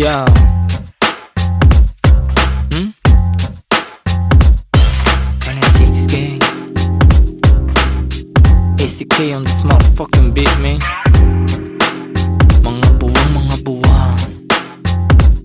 Yeah. NSX gang. ACK on this motherfucking beat, man. Mga buwang.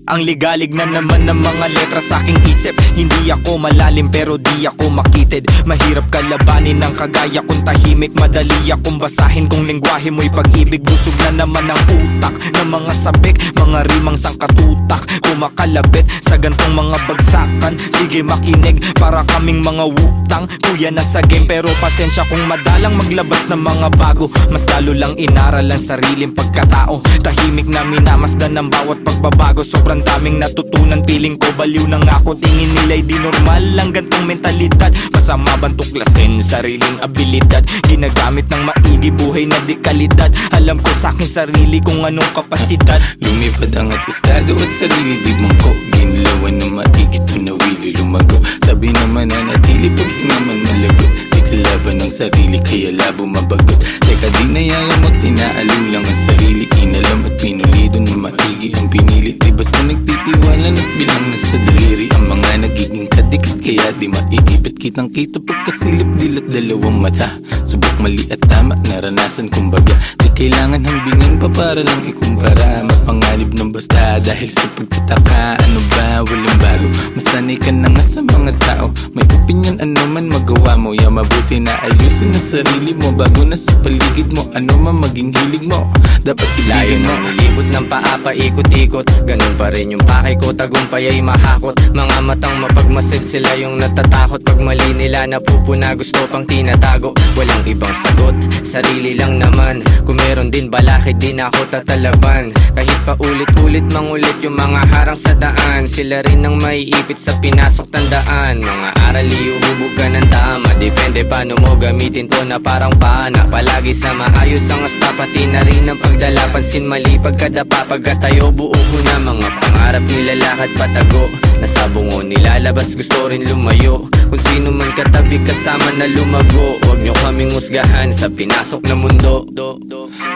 Ang ligalig na naman ng mga letra sa aking isip. Hindi ako malalim pero di ako makitid. Mahirap kalabanin ng kagaya kong tahimik. Madali akong basahin kung lengguwahe mo'y pag-ibig. Busog na naman ang utak ng mga sabik, mga rimang sangkatutak, kumakalabit sa gantong mga bagsakan. Sige makinig, para kaming mga wutang. Kuya na sa game pero pasensya kung madalang maglabas ng mga bago. Mas lalo lang inaral ang sariling pagkatao. Tahimik na minamasdan ng bawat pagbabago. Sobrang daming natutunan, feeling ko baliw na nga ako. Tingin nila'y di normal ang gantong mentalidad. Masama bang tuklasin sariling abilidad? Ginagamit ng maigi, buhay na di kalidad. Alam ko sa akin sarili kung anong kapasidad. Lumipad ang atestado at sarili di mangko. Ginlawan ng maigit, tunawili lumago. Sabi naman na natili pag hinaman malagot. Di kalaban ng sarili kaya labo mabagot. Teka di nayayamat, tinaalim lang ang sarili. Inalam at pinulido na maigi ang pinili. Di basta nagtitiwala at bilang nasa daliri. Ang mga nagiging kadikit kaya di maiipit. Kitang kita pagkasilip dilat dalawang mata. Subok mali at tama, naranasan kumbaga. Di kailangan hambingin pa para lang ikumpara. Mapangalib ng basta dahil sa pagtataka. Ano ba, walang bago. Masanay ka na nga sa mga tao. May opinion ano man magawa mo. Ya mabuti na ayusin na sarili mo. Bago na sa paligid mo, ano man maging hilig mo. Dapat Layo ibigin mo. nang ilibot ng paa paikot-ikot. Ganun pa rin yung pakay ko, tagumpay ay mahakot. Mga matang mapagmasid sila yung natatakot. Pag mali nila napupuna, gusto pang tinatago. Walang ibang sagot, sarili lang naman. Kung meron din balakid, din ako tatalaban. Kahit pa ulit-ulit mangulit yung mga harang sa daan. Sila rin ang maiipit sa pinasok tandaan. Mga aral iuhubog ka ng tama. Depende paano mo gamitin to na parang paana. Palagi sa maayos ang asta, pati na rin ang pagdala. Pansin mali pagkadapa, pagkatayo buo ko na. Mga pangarap nilalakad patago. Nasa bungo nilalabas, gusto rin lumayo. Kung sino man katabi kasama na lumago. Huwag nyo kaming musgahan sa pinasok na mundo.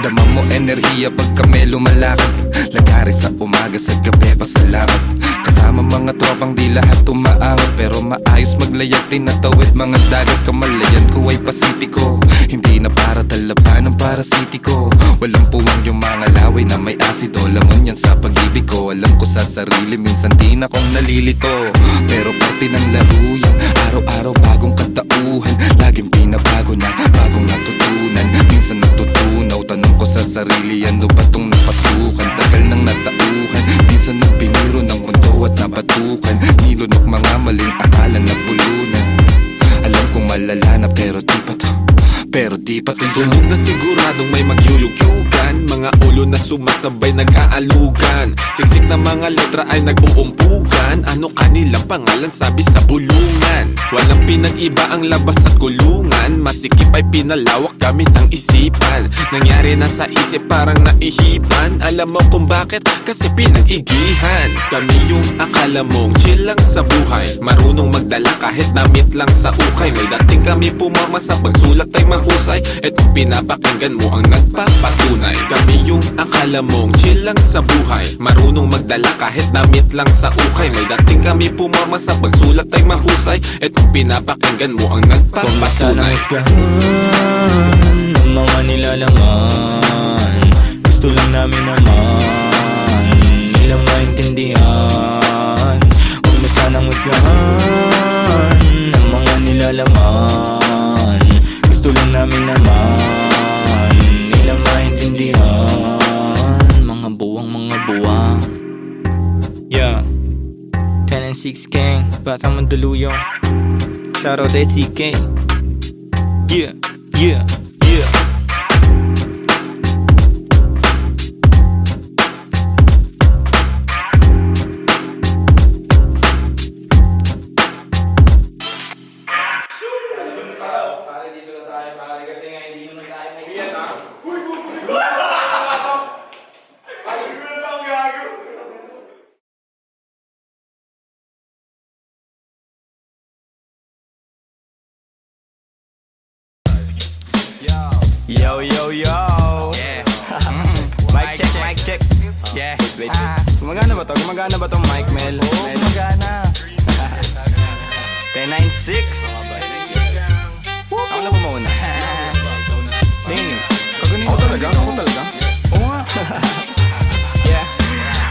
Dama mo enerhiya pag kami lumalakad. Lagari sa umaga, sa gabi pasalamat. Kasama mga tropang di lahat tumaangat. Pero maayos maglayag, tinatawid mga dagat. Kamalayan ko ay pasipiko. Hindi na para talaban ng parasitiko. Walang puwang yung mga laway na may asido. Langon yan sa pag-ibig ko. Alam ko sa sarili, minsan di na kong nalilito. Pero parte ng laro yan. Araw-araw bagong katauhan. Laging pinabago na, bagong natutunan. Minsan natutunaw, tanong ko sa sarili, ano ba tong napasukan? Tagal ng natauhan, minsan nang piniro ng mundo at napatukan. Nilunok mga maling akala na pulunan. Alam kong malala na pero di pa to. Tulog na siguradong may magyuyugyugan. Mga ulo na sumasabay nag-aalugan. Siksik na mga letra ay nag-uumpugan. Ano kanilang pangalan sabi sa bulungan. Walang pinag-iba ang labas at kulungan. Masikip ay pinalawak gamit ang isipan. Nangyari na sa isip parang naihipan. Alam mo kung bakit? Kasi pinag-igihan. Kami yung akala mong chill lang sa buhay. Marunong magdala kahit damit lang sa ukay. May dating kami pumama sa pagsulat ay mahusay. Etong pinapakinggan mo ang nagpapatunay. Kami yung akala mong chill lang sa buhay. Marunong magdala kahit damit lang sa ukay. May dating kami pumama sa pagsulat ay mahusay. Etong pinapakinggan mo ang nagpapatunay. Ng mga nilalaman, gusto lang namin naman nilang maintindihan. Huwag mo sanang husgahan ng mga nilalaman. Gusto lang namin naman nilang maintindihan. Mga buwang. Yeah, 10 and 6 gang, Batang Mandaluyong. Shoutout SCK. Yeah. Yo. Yeah. Mic check. Mic check. Yeah. Gumagana ba to? Gumagana ba tong mic, Mel? Oo, magana. 10-9-6. Ako na ba mauna? Sing. Ako talaga? Oo nga. Yeah.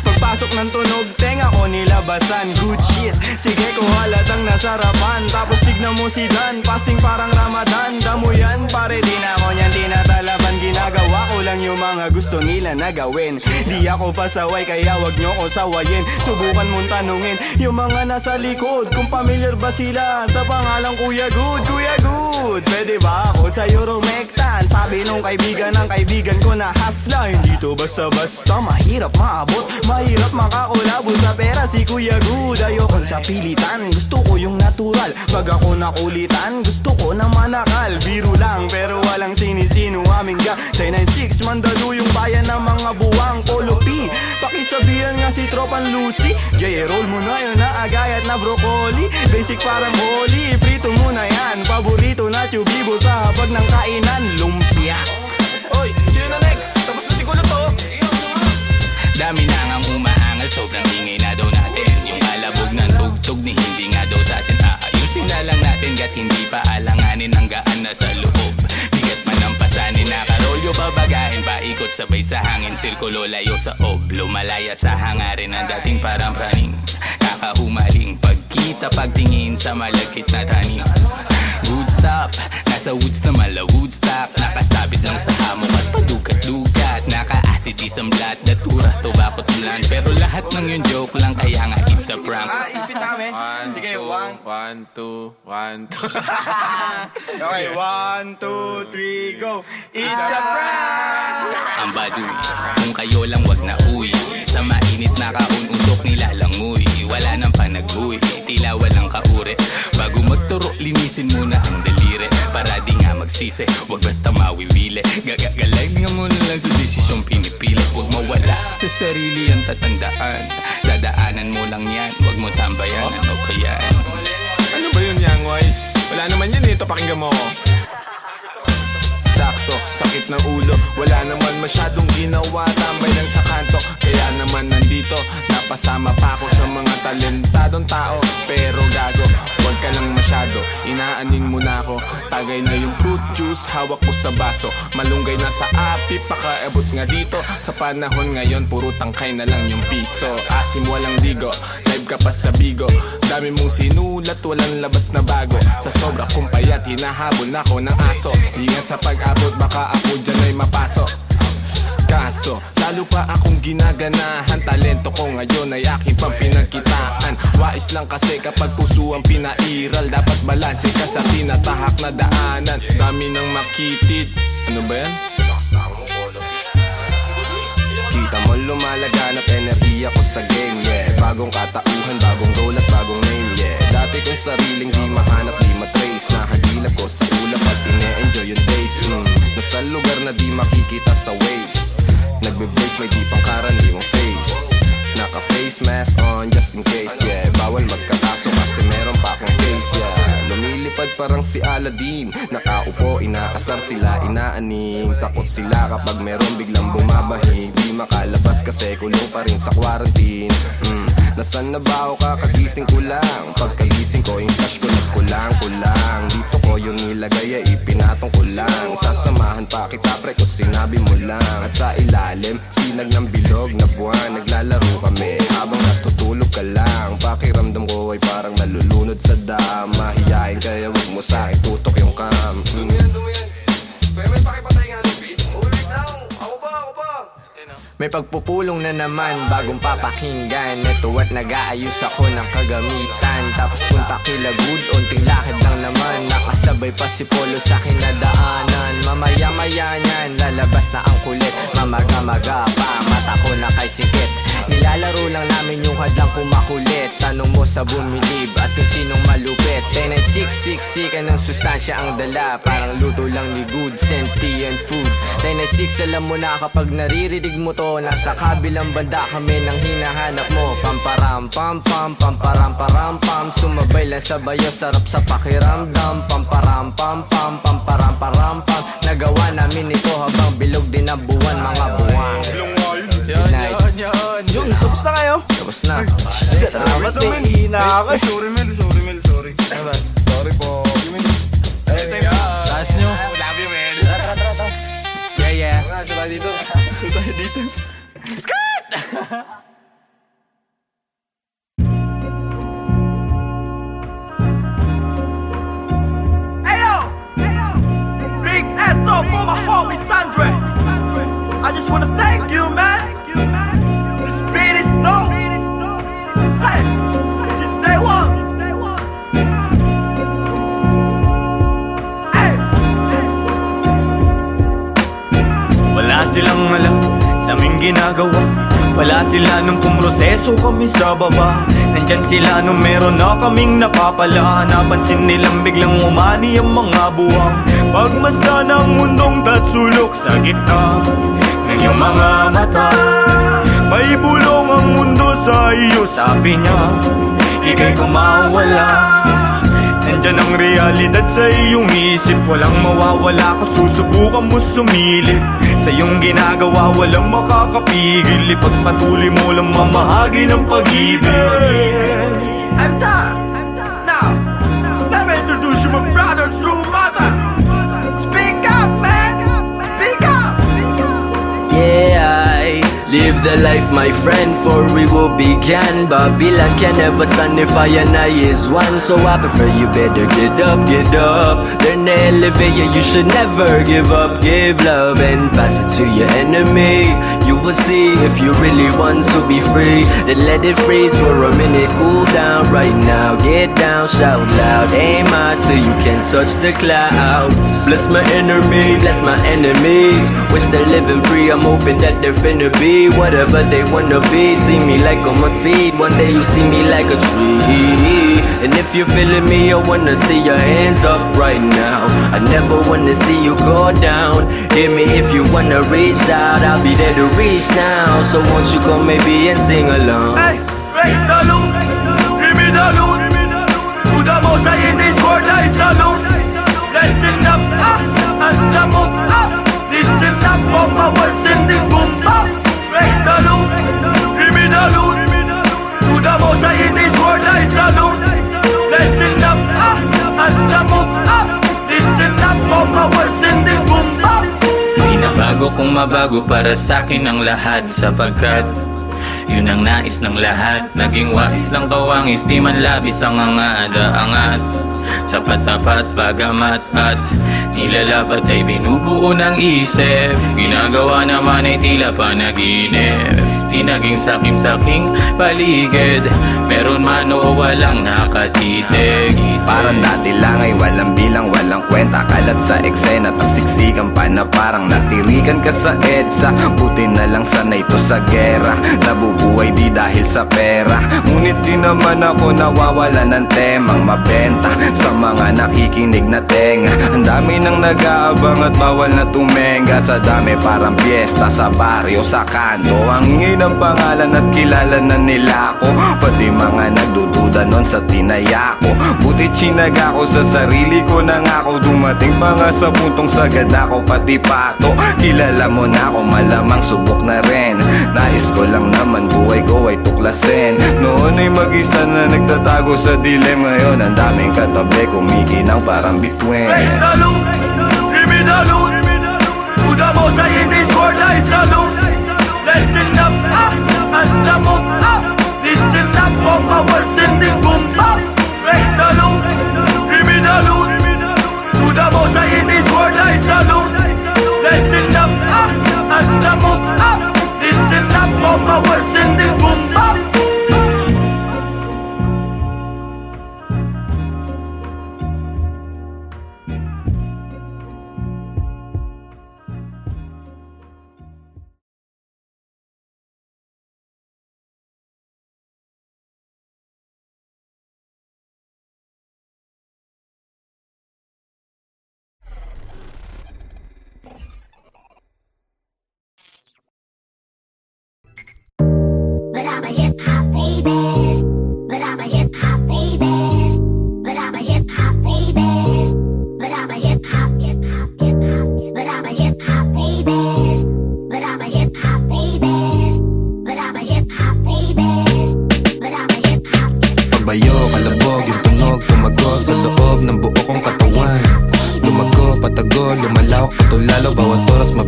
Pagpasok ng tunog, tenga ko nilabasan. Good shit, sige ko halatang nasarapan. Tapos tignan mo si Dan, fasting parang Ramadan. Damo yan, pare di na ako niyan tinatalaban. Ginagawa ko lang yung mga gusto nila na gawin. Di ako pasaway kaya wag nyo ko sawayin. Subukan mong tanungin yung mga nasa likod kung familiar ba sila sa pangalang Kuya Good. Kuya Good, pwede ba ako sa Euromectan? Sabi nung kaibigan ng kaibigan ko na hasla. Hindi to basta-basta, mahirap maabot, mahirap makakulabo sa pera si Kuya Good. Ayokon sa pilitan, gusto ko yung natural. Pag ako nakulitan, gusto ko na manakal. Biro lang pero walang sinisino aming gang. 10-9-6, mandalo yung bayan ng mga buwang Polo-P. Pakisabihan nga si Tropan Lucy. J-roll mo na yun na agayat na broccoli. Basic parang holy, prito mo na yan. Paborito na tubibo sa hapag ng kainan, lumpia. Oy, sino na next? Tapos na siguro to. Dami na ngang umaangal, sobrang ingay na daw natin. Yung alabog ng tugtog ni hindi nga daw sa atin aayusin na lang natin. Gat hindi pa alanganin ang gaan na sa loob. Bigat man ang pasanin, nakarolyo babagain. Paikot sabay sa hangin, sirkulo layo sa ob. Lumalaya sa hangarin ng dating parang praning. Kakahumaling pagkita, pagtingin sa malagkit na tanim. Good stop, nasa woods na mala Woodstock. Nakasabit lang sa hamok at padukat-dukat. Naka-acid isang blat, naturas to bakot ulan. Pero lahat ng yun joke lang, kaya nga it's a prank. Isipin namin. Sige, 1. 1, 2, 1, 2. Okay, 1, 2, 3, go. It's a prank! Ang baduy, kung kayo lang wag na uwi. Sa mainit na kaunusok nilalangoy. Wala nang panag-uwi, tila walang kauri. Bago magturo, linisin muna ang daliri. Para di nga magsisi, wag basta mawiwili. Gagagalag nga muna lang sa desisyong pinipili. Wag mawala sa sarili ang tatandaan. Dadaanan mo lang yan, wag mo tambayan. Ano ba yan? Ano ba yun, Young Wise? Wala naman yun ito, pakinggan mo ko. Sakto, sakit ng ulo. Wala naman masyadong ginawa, tambay lang sa kanto. Kaya naman nandito, napasama pa ako sa mga talentadong tao. Pero gago, wag ka lang masyado, inaaning mo na ako. Tagay na yung fruit juice, hawak ko sa baso. Malunggay na sa api, pakaabot nga dito. Sa panahon ngayon, puro tangkay na lang yung piso. Asim walang ligo, live ka pa sa bigo. Dami mong sinulat, walang labas na bago. Sa sobra kong payat, hinahabol na ako ng aso. Ingat sa pag-abot, baka ako dyan ay mapasok. Kaso, lalo pa akong ginaganahan. Talento ko ngayon ay aking pang pinagkitaan. Wais lang kasi kapag puso ang pinairal. Dapat balanse ka sa tinatahak na daanan. Dami ng makitid. Ano ba yan? Kita mo lumalaganap enerhiya ko sa game, yeah. Bagong katauhan, bagong role at bagong name, yeah. Dati kong sariling di mahanap, di matrace. Nahagilap ko sa ulap at ine-enjoy yung days. Nasa lugar na di makikita sa waves. Nagbe-blaze, may di pang karaniwang face. Naka-face mask on just in case, yeah. Bawal magkakaso kasi meron pa akong case, yeah. Lumilipad parang si Aladdin. Nakaupo, inaasar sila, inaaning. Takot sila kapag meron biglang bumabahing. Di makalabas kasi kulong pa rin sa quarantine. Nasaan na ba ako kakagising ko lang? Pagkagising ko yung stash ko nagkulang-kulang. Dito ko yung nilagay ay ipinatong ko lang. Sasamahan pa kita pre kung sinabi mo lang. At sa ilalim, sinag ng bilog na buwan. Naglalaro kami habang natutulog ka lang. Pakiramdam ko ay parang nalulunod sa dam. Mahiyain kaya wag mo sa akin tutok yung cam. May pakipatay nga ng beat. Ulit lang, ako pa. May pagpupulong na naman, bagong papakinggan. Ito at nag-aayos ako ng kagamitan. Tapos punta kila Good, unting lakad lang naman. Nakasabay pa si Polo sa kinadaanan. Mamaya-maya niyan, lalabas na ang kulit. Mamaga-maga pa, mata ko na kay sikit. Nilalaro lang namin yung hadlang kumakulit. Tanong mo sa bumilib at kung sinong malupit. 10-9-6, ka ng sustansya ang dala. Parang luto lang ni Good, sentient food. 10-9-6, alam mo na kapag naririnig mo to. Nasa kabilang banda kami nang hinahanap mo. Pamparam pam pam, pamparam param pam. Sumabay lang sa bayo, sarap sa pakiramdam. Pamparam pam pam, pamparam param pam. Nagawa namin ito habang bilog din ang buwan, mga buwan. ako. Sorry, Mel. Sorry. Sorry po. Taas nyo. Love you, man. Tara. Yeah. Sabay dito. Big SO for my homie Sandre. I just wanna thank you, man. This beat is dope. Hey, since day one. Hey. Wala silang alam sa aming ginagawa. Wala sila nung pumroseso kami sa baba. Nandyan sila nung meron na kaming napapala. Napansin nilang biglang umani ang mga buwang. Pagmasdan ng mundong tatsulok sa gitna ng iyong mga mata. May bulong ang mundo sa iyo, sabi niya. Ika'y kumawala. Nandyan ang realidad sa iyong isip. Walang mawawala kung susubukan mo sumilip. Sa iyong ginagawa walang makakapigil. Ipagpatuloy mo lang mamahagi ng pag-ibig. I'm done. Now, let me introduce you my brother, true mother. Speak up, man. Speak up. Yeah, I live the life, my friend, for we will begin. Babylon can never stand if I and I is one. So I prefer you better get up. Learn to elevate, yeah, you should never give up. Give love and pass it to your enemy. You will see if you really want to be free. Then let it freeze for a minute, cool down right now. Get down, shout loud, aim high till you can touch the clouds. Bless my enemy, bless my enemies. Wish they're living free, I'm hoping that they're finna be whatever they wanna be. See me like I'm a seed, one day you see me like a tree. And if you're feeling me, I wanna see your hands up right now. I never wanna see you go down. Hear me if you wanna reach out, I'll be there to reach now. So won't you come maybe and sing along? Hey, break the loot. Give me the loot. To the most high in this world I salute. Listen up, and some up. Listen up for my words in this boom bap. Break the loot. Give me the loot. To the most high in this world I salute. Listen up, and some up. Listen up for my words in this boom bap. Binabago kong mabago para sa'kin ang lahat. Sapagkat yun ang nais ng lahat. Naging wais lang kawangis, di man labis ang angat. Sapat tapat bagamat at nilalabat ay binubuo ng isip. Ginagawa naman ay tila panaginip. Di naging sakim-saking paligid. Meron man o walang nakatitig. Parang dati lang ay walang bilang, walang kwenta. Kalat sa eksena, tas siksikan pa na parang natirikan ka sa EDSA. Buti na lang sanay to sa gera. Nabubuhay di dahil sa pera. Ngunit di naman ako nawawala ng temang mabenta sa mga nakikinig na tenga. Ang dami nang nag-aabang at bawal na tumenga. Sa dami parang piyesta sa baryo, sa kanto. Ang ingay ng pangalan at kilala na nila ako. Pati mga nagdududa nun sa tinaya ko. Buti chinaga ko sa sarili ko na nga ako. Dumating pa nga sa puntong sagad ako pati pato. Kilala mo na ako, malamang subok na rin. Nais ko lang naman buhay ko ay tuklasin. Noon ay mag-isa na nagtatago sa dilim. Ngayon ang daming katabi kumikinang parang bituin. Break the loot, give me the loot. To the most high in this world I salute. Listen up, and some up. Listen up for my words in this boom bap. Break the loot, give me the loot. To the most high in this world I salute. Listen up, and some up. Listen up for my words in this boom bap.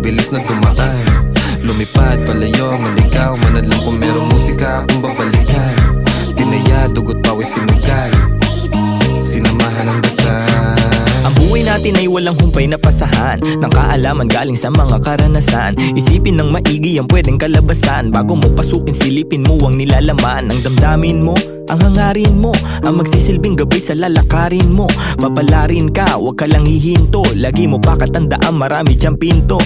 mabilis na dumaan. Lumipad, palayo, maligaw, manalang kung merong musika akong babalikan. Tinaya, dugot, pawis, sinugal, sinamahan ng dasal. Ang buhay natin ay walang humpay na pasahan ng kaalaman galing sa mga karanasan. Isipin ng maigi ang pwedeng kalabasan. Bago mo pasukin, silipin mo ang nilalaman. Ang damdamin mo, ang hangarin mo, ang magsisilbing gabay sa lalakarin mo. Papalarin ka, wag ka lang hihinto. Lagi mo pa katandaan, marami diyang pinto.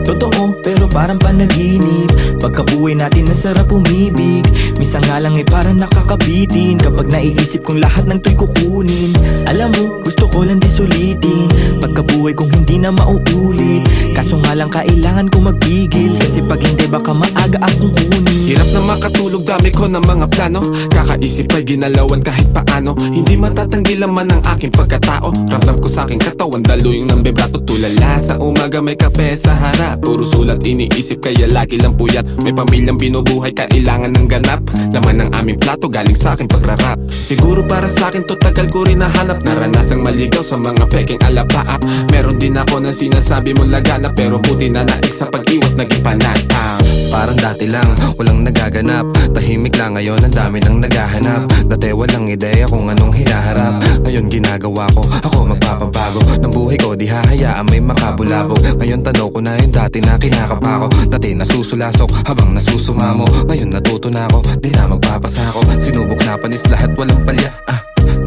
Totoo, pero parang panaginip. Pagkabuhay natin nasarap umibig. Minsan nga lang parang nakakabitin kapag naiisip kong lahat ng to'y kukunin. Alam mo, gusto ko lang di sulitin pagkabuhay kong hindi na mauulit. Kaso nga lang kailangan ko magpigil, kasi pag hindi baka maaga akong kunin. Hirap na makatulog, dami ko ng mga plano. Kakaisip ay ginalawan kahit paano. Hindi matatanggi laman ang aking pagkatao. Ramdam ko sa aking katawan, daluyong ng bebrato. Tulala sa umaga, may kape sa harap. Puro sulat iniisip, kaya lagi lang puyat. May pamilyang binubuhay, kailangan ng ganap. Laman ng aming plato, galing sa aking pagrarap. Siguro para sa akin to, tagal ko rin nahanap. Naranasang maligaw sa mga peking alapaap. Meron din ako na sinasabi mong lagana, pero buti na naik sa pag-iwas, naging panatang. Parang dati lang, walang nagaganap. Tahimik lang ngayon, ang dami nang naghahanap. Dati walang ideya kung anong hinaharap. Ngayon ginagawa ko, ako magpapabago ng buhay ko, di hahayaan may makabulabog. Ngayon tanaw ko na yung dati na kinakapa ko. Dati nasusulasok habang nasusumamo. Ngayon natuto na ako, di na magpapasako. Sinubok na panis lahat, walang palya.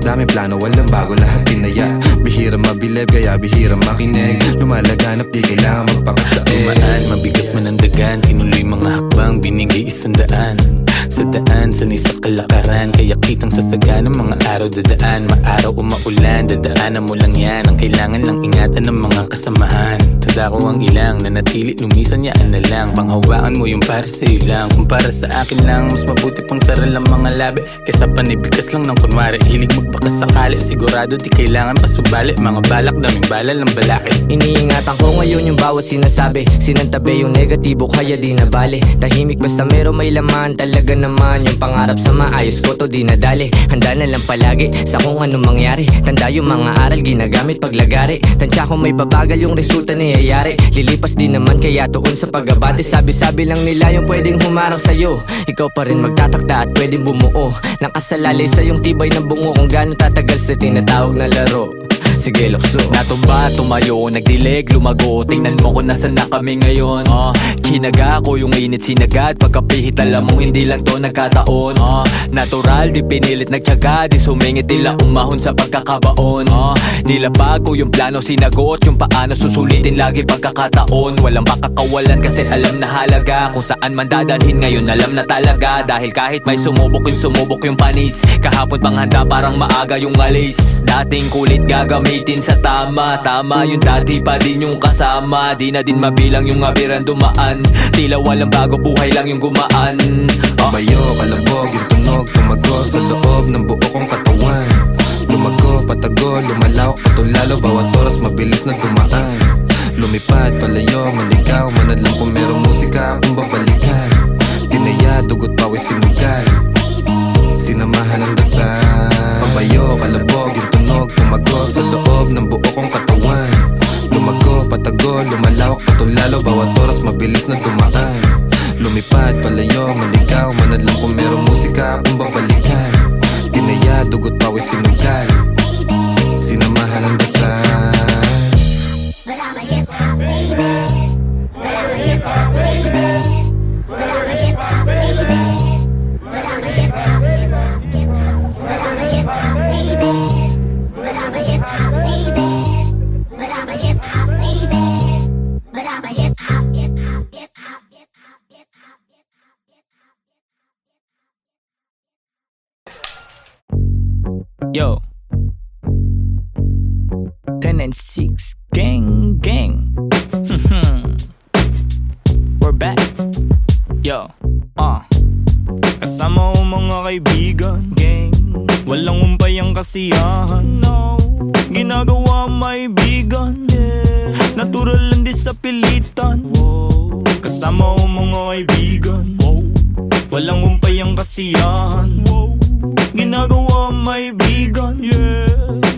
Dami plano, walang bago, lahat tinaya. Bihira mabilib, kaya bihira makinig. Lumalaganap, di kailangan magpakasain. Tumaan, mabigat man ang dagan. Tinuloy mga hakbang, binigay 100. Sa daan, sanay sa kalakaran. Kaya kitang sasaga ng mga araw dadaan. Maaraw o maulan, dadaanan mo lang yan. Ang kailangan lang ingatan ng mga kasamahan. Tanda ko ang ilang, nanatili, lumisan yaan na lang. Panghawakan mo yung para sa'yo lang. Kung para sa akin lang, mas mabuti pang saral ang mga labi kaysa panibigas lang ng kunwari. Hilig magbakas sakali, sigurado di kailangan pasubali. Mga balak, daming bala lang balaki. Iniingatan ko ngayon yung bawat sinasabi. Sinantabi yung negatibo kaya di na bale. Tahimik basta meron may laman. Talaga naman yung pangarap sa maayos ko to di nadali. Handa na lang palagi sa kung anong mangyari. Tanda yung mga aral ginagamit paglagari. Tansya kung may pabagal yung resulta niyayari. Lilipas din naman kaya tuon sa pag-abate. Sabi-sabi lang nila yung pwedeng humarang sa'yo. Ikaw pa rin magtatakda at pwedeng bumuo. Nakasalalay sa yung tibay ng bungo. Kung gaano tatagal sa tinatawag na laro. Sige, lukso. Natumba, tumayo, nagdilig, lumago. Tingnan mo kung nasan na kami ngayon. Kinaga ko yung init sinagad. Pagkapihit alam mo hindi lang to nagkataon. Natural, di pinilit nagtyaga. Di sumingit, tila umahon sa pagkakabaon. Nilapag ko yung plano, sinagot yung paano susulitin lagi pagkakataon. Walang makakawalan kasi alam na halaga. Kung saan man dadalhin ngayon alam na talaga. Dahil kahit may sumubok yung panis. Kahapon pang handa parang maaga yung alis. Dating kulit gagamitin sa tama. Tama yung dati pa din yung kasama. Di na din mabilang yung abiran dumaan. Tila walang bago, buhay lang yung gumaan. Bayo, kalabog, yung tunog, tumago sa loob ng buo kong katawan. Lumago, patago, lumalaw, patulalo. Bawat oras mabilis na dumaan. Lumipad, palayo, maligaw, manalang kung merong musika akong babalikan. Tinaya, dugot, pawis, sinugal, sinamahan ng dasal. Pabayo, kalabog, yung tunog, tumago sa loob ng buo kong katawan. Lumago, patago, lumalawak, patulalo. Bawat oras mabilis na dumaan. Lumipad, palayo, maligaw, manalang kung merong musika akong babalikan. Tinaya, dugot, pawis, sinugal, sinamahan ng dasal. But I'm a hip-hop baby. But I'm a hip-hop baby. But I'm a hip-hop baby. But I'm a hip-hop baby. But I'm a hip-hop baby. But I'm a hip-hop baby. But I'm a hip-hop baby. But I'm a hip-hop, hip-hop, hip-hop, hip-hop, hip-hop, hip-hop. Yo 10 and 6 gang gang. We're back. Yo kasama ko mga kaibigan, gang. Walang umpay ang kasiyahan, no. Ginagawa maibigan, yeah. Natural lang di sa pilitan, wow. Kasama ko mga kaibigan, wow. Walang umpay ang kasiyahan, wow. Ginagawa maibigan, yeah.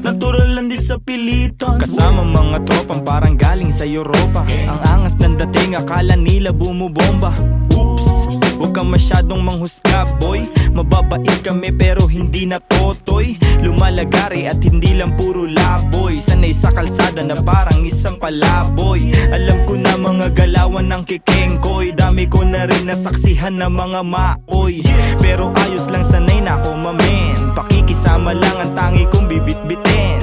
Natural Natural lang di sa pilitan. Kasama mga tropang parang galing sa Europa. Ang angas ng dating akala nila bumubomba. Oops, huwag kang masyadong manghusga boy. Mababait kami pero hindi na totoy. Lumalagari at hindi lang puro laboy. Sanay sa kalsada na parang isang palaboy. Alam ko na mga galawan ng kikengkoy. Dami ko na rin nasaksihan ng mga maoy. Pero ayos lang, sanay na ako mamen. Pakikisama lang ang tangi kong bibit-bitin.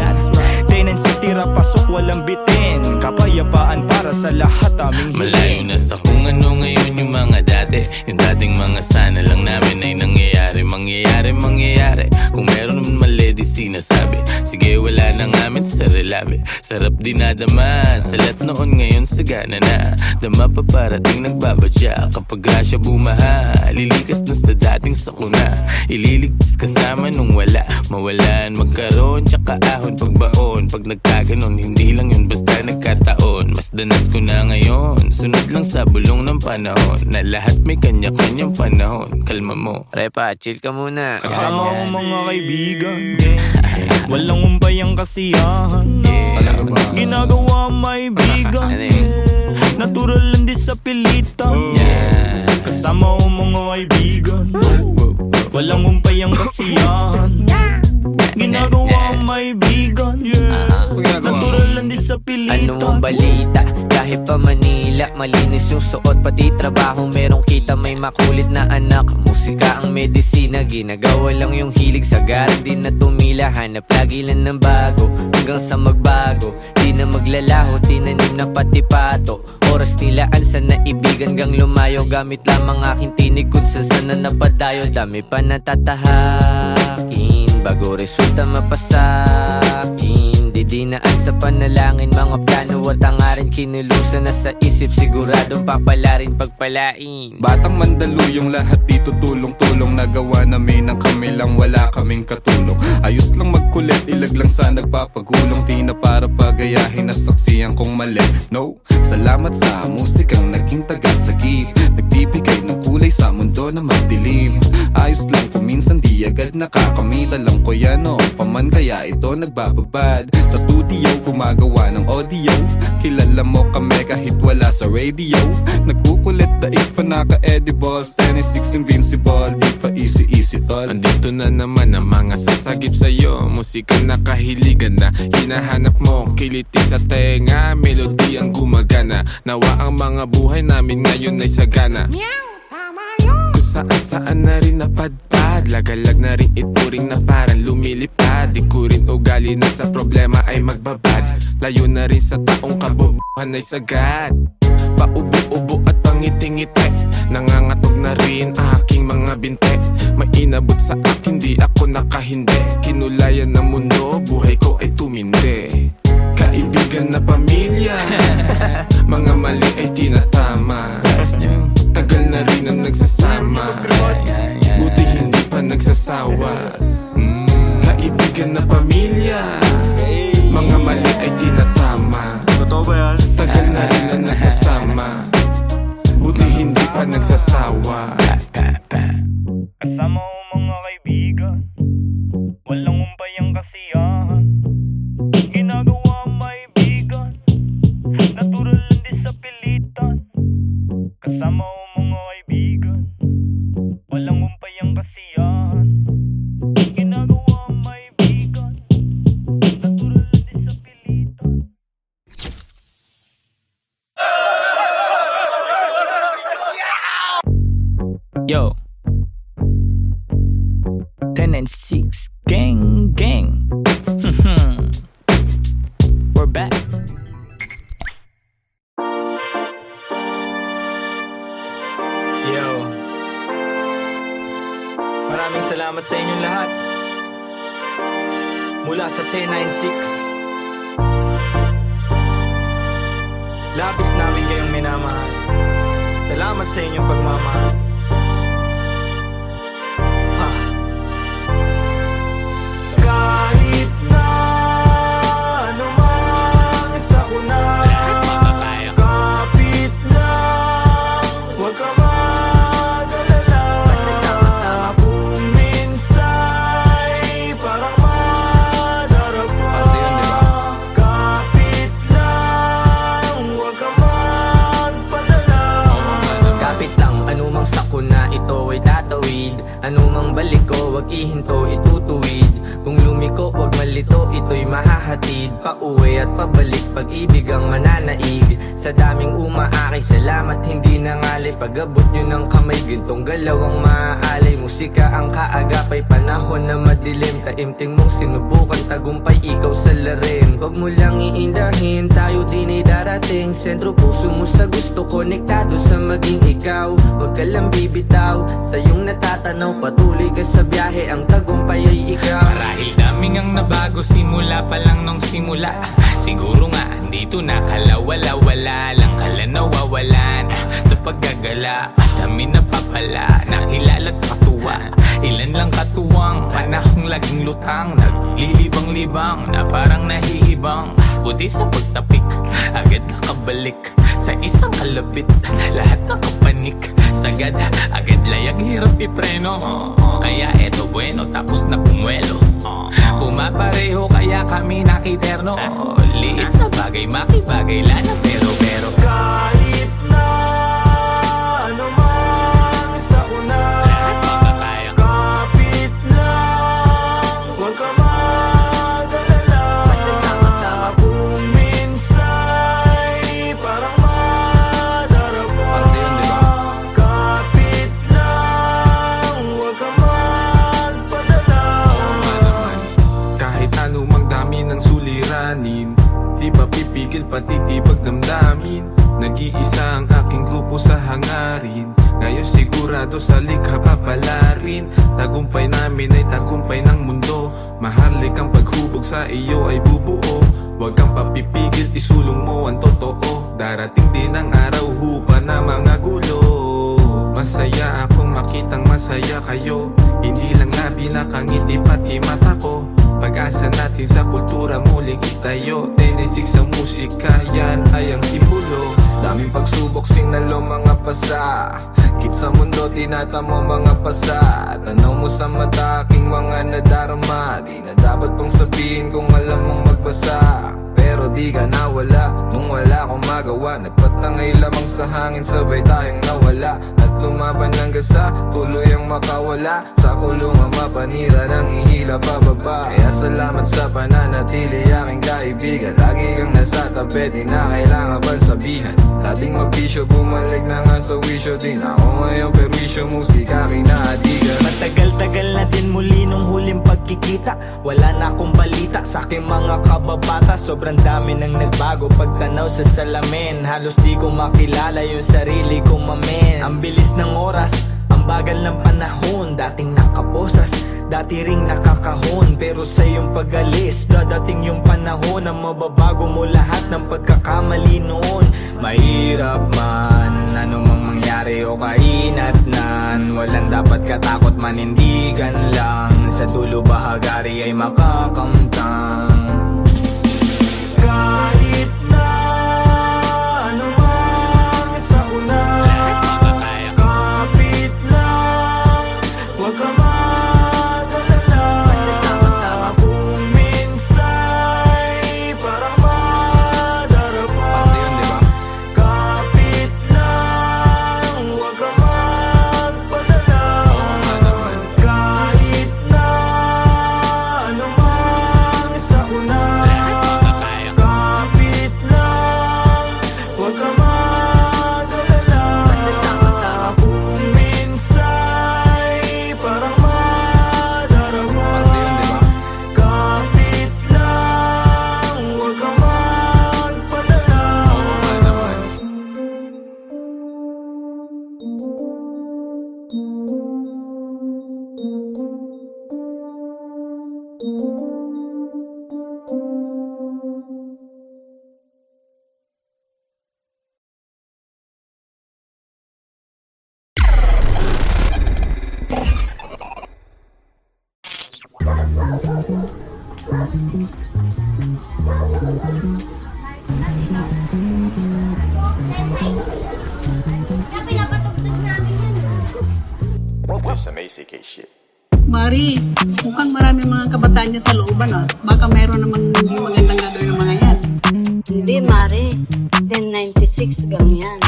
10 and 6 tira pasok walang bitin. Kapayapaan para sa lahat aming Malayo hiling. na sa kung ano ngayon yung mga dati. Yung dating mga sana lang namin ay nangyayari. Mangyayari kung meron naman mali di sinasabi. Sige wala na ngamin sa relabe. Sarap dinadama sa lahat noon ngayon sagana na. Dama pa parating nagbabadya. Kapag grasya bumaha lilikas na sa dating sakuna. Ililigtas kasama nung wala. Mawalan magkaroon tsaka ahon pagbaon. Pag nagkaganon hindi lang yun basta nagkataon. Mas danas ko na ngayon. Sunod lang sa bulong ng panahon. Na lahat may kanya-kanyang panahon. Kalma mo Repa, chill ka muna. Kasama ko mga kaibigan, walang umpay ang kasiyahan. Ginagawa may bigan, natural lang di sa pilitan. Kasama ko mga kaibigan, walang umpay ang kasiyahan. Ginagawa may bigan, natural lang di sa pilitan. Ano mong balita? Kahit pa Manila, malinis yung suot pati trabaho, merong kita, may makulit na anak. Musika ang medisina, ginagawa lang yung hilig. Sa garang di na tumila, hanap lagi lang ng bago. Hanggang sa magbago, di na maglalaho, tinanim na pati pato. Oras nilaan sa naibigan gang lumayo. Gamit lamang aking tinig kung saan na napadayo. Dami pa natatahakin bago resulta mapasakin. Didinaan sa panalangin, mga plano at hangarin. Kinulusan na sa isip, siguradong papalarin pagpalain. Batang Mandaluyong lahat dito tulong-tulong. Nagawa namin ang kami lang, wala kaming katulong. Ayos lang magkulit, ilag lang sa nagpapagulong. Di na para pagayahin na saksiyan kong mali. No, salamat sa musikang naging tagasagip. Nagbibigay ng kulay sa mundo na madilim. Ayos lang kung minsan di agad nakakamit. Alam ko yan noon paman kaya ito nagbababad. Sa studio gumagawa ng audio. Kilala mo kami kahit wala sa radio. Nagkukulit daig pa naka-edibles. 10-6 invincible, di pa easy tol. Andito na naman ang mga sasagip sa'yo. Musika na kahiligan na hinahanap mo. Kiliti sa tenga, melody ang gumagana. Nawa ang mga buhay namin ngayon ay sagana. Kung saan na rin napadpad. Lagalag na rin ituring na parang lumilipad. Di ko rin ugali na sa problema ay magbabad. Layo na rin sa taong kabobohan ay sagad. Paubo-ubo at pangiti-ngiti. Nangangatog na rin aking mga binte. May inabot sa akin di ako nakahindi. Kinulayan ng mundo, buhay ko ay tumindi. Kaibigan na pamilya, mga mali ay tinatama. Tagal na rin ang nagsasama, buti hindi pa nagsasawa. Kaibigan na pamilya, mga mali ay tinatama. Totoo ba yan? Tagal na rin ang nagsasama, buti hindi pa nagsasawa. Kasama ko mga kaibigan, walang umpay ang kasiyahan. Ginagawa may bigan, natural lang di sa pilitan. Kasama ko mga kaibigan, walang umpay ang kasiyahan. Ginagawa may bigan, natural lang di sa pilitan. Yo, 10 and 6 gang gang. We're back. Yo, maraming salamat sa inyong lahat. Mula sa 1096, labis namin kayong minamahal. Salamat sa inyong pagmamahal. Kahit na anumang isa ko na, kapit lang, huwag ka mag-alala. Basta sama-sama. Kung minsa'y parang madaragpa, Anumang balik ko, wag ihinto, itutuwid. Kung lumiko, wag malito, ito'y mahahatid. Pauwi at pabalik, pag-ibig ang mananaig. Sa daming umaakay, salamat hindi nangalay. Pag-abot nyo ng kamay, gintong galaw ang maaalay. Musika ang kaagapay, panahon na madilim. Taimting mong sinubukan, tagumpay ikaw sa larin. Wag mo lang iindahin, tayo din ay darating. Sentro puso mo sa gusto, konektado sa maging ikaw. Wag ka lang bibitaw, sa iyong natatanaw. Patuloy ka sa biyahe, ang tagumpay ay ikaw. Marahil daming ang nabago simula pa lang nung simula. Siguro nga dito na kalawala-wala lang kala nawawalan sa paggagala. Dami napapala, nakilala't katuwa. Ilan lang katuwang, panahong laging lutang. Naglilibang-libang na parang nahihibang. Buti sa pagtapik, agad nakabalik sa isang kalabit. Lahat nakapanik, sagad, agad layag, hirap ipreno. Kaya eto bueno, tapos na pumwelo. Pumapareho kaya kami nakiterno. Liit na bagay, makibagay, lana pero Kahit na ano man sa una, lahat makakaya. kapit lang, huwag ka mag-alala. Basta sama-sama. Kung minsa'y parang madarama, Parte yun, di ba? kapit lang, huwag ka magpadala. Kahit anumang dami ng suliranin, di pa pipigil patitibag damdamin. Nag-iisa ang aking grupo sa hangarin. Ngayon sigurado sa likha papalarin. Tagumpay namin ay tagumpay ng mundo. Mahalik ang paghubog sa iyo ay bubuo. Huwag kang papipigil, isulong mo ang totoo. Darating din ang araw, hupa na mga gulo. Masaya akong makitang masaya kayo. Hindi lang labi nakangiti pati mata ko. Pag-asa natin sa kultura muling itayo. Tinisig sa musika, yan ay ang simbolo. Daming pagsubok, sinalo mga pasa. Kit sa mundo, tinatamo mga pasa. Tanaw mo sa mata, aking mga nadarama. Di na dapat pang sabihin kung alam mong magbasa. Pero di ka nawala, nung wala akong magawa. Nagpatangay lamang sa hangin, sabay tayong nawala. At lumaban ng gasa, tuloy ang makawala. Sa kulungan mapanira ng ihila pababa. Kaya salamat sa pananatili, aking kaibigan. Lagi kang nasa tabi, di na kailangan pang sabihan. Dating magbisyo, bumalik na nga sa wisyo din. Ako ngayon perwisyo, musika aking naadigan. Matagal-tagal na din muli nung huling pagkikita. Wala na akong balita sa aking mga kababata. Sobrang dami nang nagbago pagtanaw sa salamin. Halos di ko makilala yung sarili ko, mamen. Ang bilis ng oras, ang bagal ng panahon. Dating nakaposas, dati ring nakakahon. Pero sa iyong pag-alis, dadating yung panahon na mababago mo lahat ng pagkakamali noon. Mahirap man, anumang mangyari o kainatnan. Walang dapat katakot, manindigan lang. Sa dulo bahagari ay makakamtang. Kahit na ano man sa una, Lahat makakaya. kapit lang, huwag ka mag-alala. Basta sama-sama. Kung minsa'y parang madarama, Parte yun, di ba? kapit lang, huwag ka magpadala. Kahit na ano man sa una, Lahat makakaya. kapit lang, huwag ka mag-alala. Basta sama-sama. Kung minsa'y parang madarama, Parte yun, di ba? kapit lang, huwag ka magpadala. Kaya pinapatugtog namin yun. Mari, mukhang marami mga kabataan dyan sa looban, ah. Baka mayroon naman yung magandang gagawin ng mga yan. Hindi, Mare. 1096 gang yan.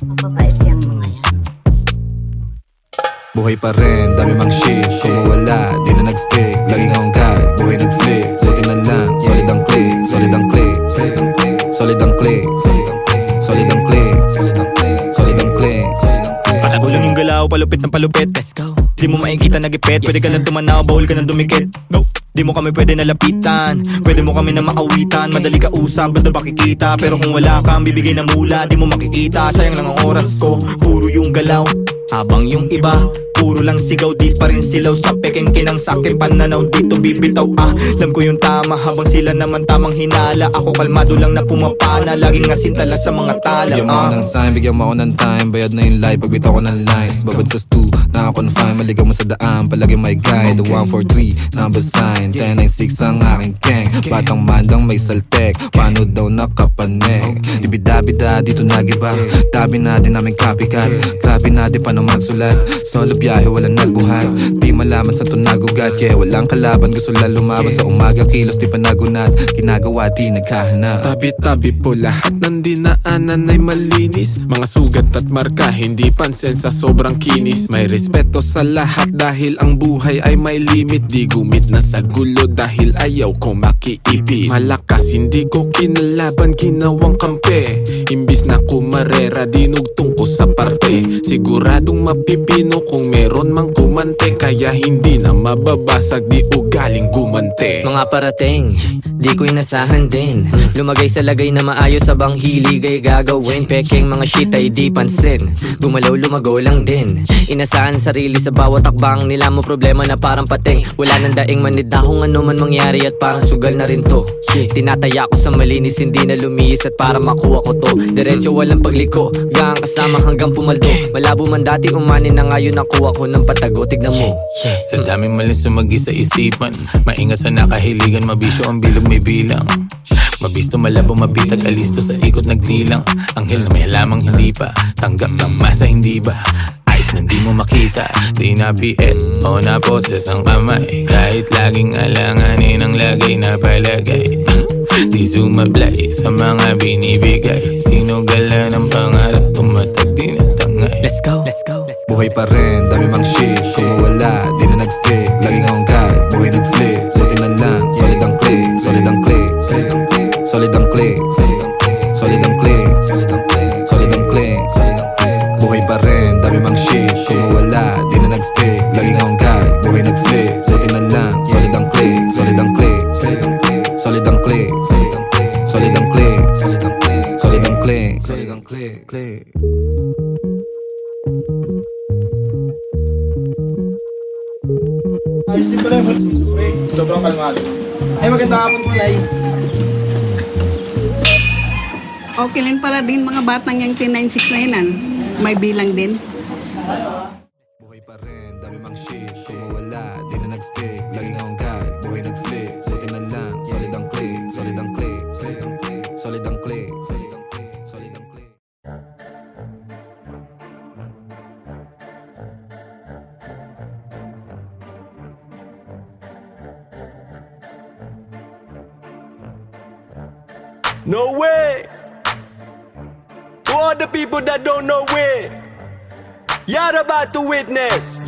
Mapapait yung mga yan. Buhay pa rin, dami mang shit. Kung mawala, di na nag-stick. Laging akong guide, buhay nag-flip. Buti na lang, solid ang click. Solid ang click. Solid ang click. Solid ang click. Solid ang click. Solid ang click. Patago lang yung galaw, palupit ng palupit. Let's go. Di mo makikita nagipit. Pwede ka lang tumanaw, bawal ka nang dumikit. Go. Di mo kami pwede nalapitan. Pwede mo kami na maawitan. Madali ka usap, basta makikita. Pero kung wala kang bibigay na mula, di mo makikita. Sayang lang ang oras ko, puro yung galaw. Habang yung iba, puro lang sigaw, di pa rin silaw. Sa peking kinang sakin pananaw, dito bibitaw. Alam ko yung tama, habang sila naman tamang hinala. Ako kalmado lang na pumapana, laging asintala sa mga tala. Bigyan mo ako ng sign, bigyan mo ako ng time. Bayad na yung life, pagbitaw ko ng lines. Babad sa stu, naka-confine. Maligaw mo sa daan, palagi may guide. The 143, number sign 1096 ang aking gang. Batang mandang may saltek, paano daw nakapanek. Ibida-bida, dito nagiba. Tabi natin namin copycat. Grabe natin paano magsulat. Solo biyahe, walang nagbuhat. Di malaman sa tunagugat. Yeah, walang kalaban, gusto lang lumaban. Sa umaga, kilos di pa nagunat. Ginagawa, di naghahanap. Tabi-tabi po lahat ng dinaanan ay malinis. Mga sugat at marka, hindi pansin sa sobrang kinis. May respeto sa lahat dahil ang buhay ay may limit. Di gumit na sa gulo dahil ayaw ko makiipit. Malakas, hindi ko kinalaban, ginawang kampe. Imbis na kumarera, dinugtong ko sa parte. Siguradong mapipino kung meron mang kumante. Kaya hindi na mababasag, di ugaling gumante. Mga parating, di ko inasahan din. Lumagay sa lagay na maayos sa bang hilig ay gagawin. Peking mga shit ay di pansin. Gumalaw lumago lang din. Inasahan sarili sa bawat akbang nila mo. Problema na parang pating. Wala nang daing manid na kung ano man mangyari. At parang sugal na rin to. Tinataya ko sa malinis, hindi na lumihis. At para makuha ko to, diretso walang pagliko. Gang kasama hanggang pumaldo. Malabo man dati umanin na ngayon nakuha ko ng patago. Tignan mo. Sa daming malis sumagi sa isipan. Maingat sa nakahiligan, mabisyo ang bilog may bilang. Mabisto, malabo, mabitag, alisto sa ikot nagdilang. Anghel na may halamang hindi pa tanggap ng masa, hindi ba? Ayos na di mo makita, di nabiet o naposes ang kamay. Kahit laging alanganin ang lagay na palagay. Di sumablay sa mga binibigay. Sinugala ng pangarap, tumatag di na tangay. Let's go, let's go. Buhay pa rin, dami mang shit. Kung mawala, di na nag-stick. Laging akong guide, buhay nag-flip. Buti na lang, solid ang click. Solid ang click. Solid ang click. Solid ang click. Solid ang click. Buhay pa rin, dami mang shit. Kung mawala, di na nag-stick. Laging akong guide, buhay nag-flip. Buti na lang, solid ang click. Solid ang click. Solid ang click. Solid ang click. Solid ang click. Solid ang click. Ayos din pala. Sobrang kalmado. Ay, magandang hapon po, Nay. Okay lang pala din mga batang yung 1096 na yun. May bilang din. Buhay pa rin, dami mang shit. Kung mawala, di na nag-stick. Laging akong guide, buhay nag-flip. Buti na lang, solid ang click. Solid ang click. Solid ang click. Solid ang click. Solid ang click. No way! To all the people that don't know it, you're about to witness.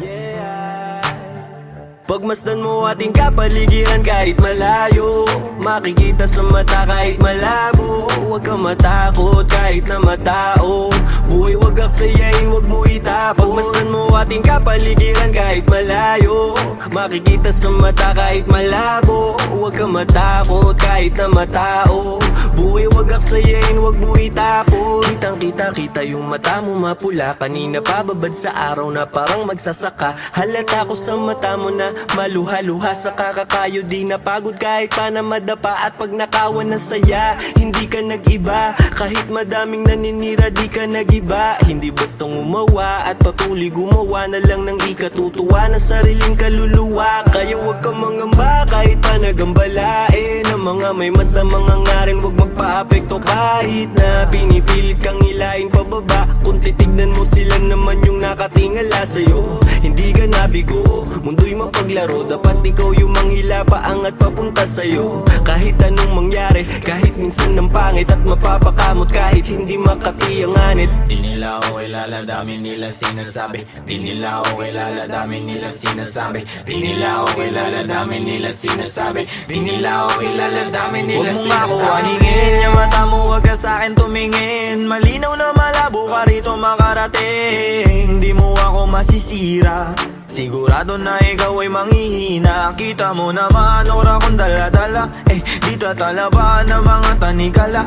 Pagmasdan mo ating kapaligiran kahit malayo, makikita sa mata kahit malabo. Huwag kang matakot kahit na matao. Buhay wag aksayain, wag mo itapon. Pagmasdan mo ating kapaligiran kahit malayo, makikita sa mata kahit malabo. Huwag kang matakot kahit na matao. Buhay wag aksayain, wag mo itapon. Kitang kita yung mata mo mapula. Kanina pababad sa araw na parang magsasaka. Halata ko sa mata mo na maluha-luha sa kakakayo. Di napagod kahit pa na madapa. At pag nakawan na saya, hindi ka nag-iba. Kahit madaming naninira, di ka nag-iba. Hindi bastang umawa at patuloy gumawa na lang ng ikatutuwa ng sariling kaluluwa. Kaya huwag kang mangamba kahit pa nagambalain. Ang mga may masamang hangarin, huwag magpa-apekto kahit na pinipilit kang hilahin pababa. Kung titignan mo sila naman yung nakatingala sa'yo, hindi ka nabigo. Mundo'y mapaglaro, dapat ikaw yung manghila, paangat papunta sa'yo. Kahit anong mangyari, kahit minsan ng pangit at mapapakamot, kahit hindi makati ang anit. Di nila ako kilala, dami nila sinasabi. Di nila ako kilala, dami nila sinasabi. Di nila ako kilala, dami nila sinasabi. Di nila ako kilala, dami nila sinasabi. Huwag mo ako aningin, yung mata mo wag ka sa'kin tumingin. Malinaw na malabo ka rito makarating. Di mo ako masisira, sigurado na ikaw ay manghihina. Kita mo naman ora kong dala-dala, di tatalaban ng mga tanikala.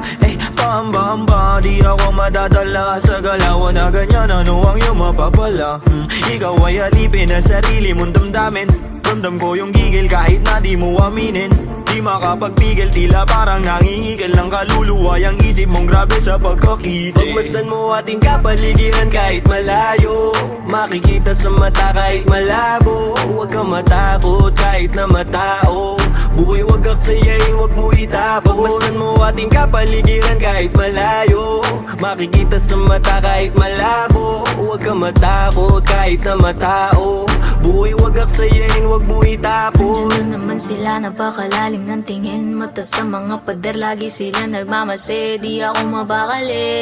Pahamba-hamba, di ako madadala sa galawan na ganyan. Ano ang iyong mapapala? Ikaw ay alipin na sarili mong damdamin. Ramdam ko yung gigil kahit na di mo aminin. Di makapagpigil, tila parang nangihigil ng kaluluwa. Yung isip mong grabe sa pagkakiti. Pagmasdan mo ating kapaligiran kahit malayo, makikita sa mata kahit malabo. Huwag kang matakot kahit na matao, buhay wag aksayain, wag mo itapon. Pagmasdan mo ating kapaligiran kahit malayo, makikita sa mata kahit malabo. Huwag kang matakot kahit na matao, buhay wag aksayain, wag mo itapon. Andiyan na naman sila, napakalalim ng tingin. Mata sa mga pader, lagi sila nagmamase. Di ako mabakali,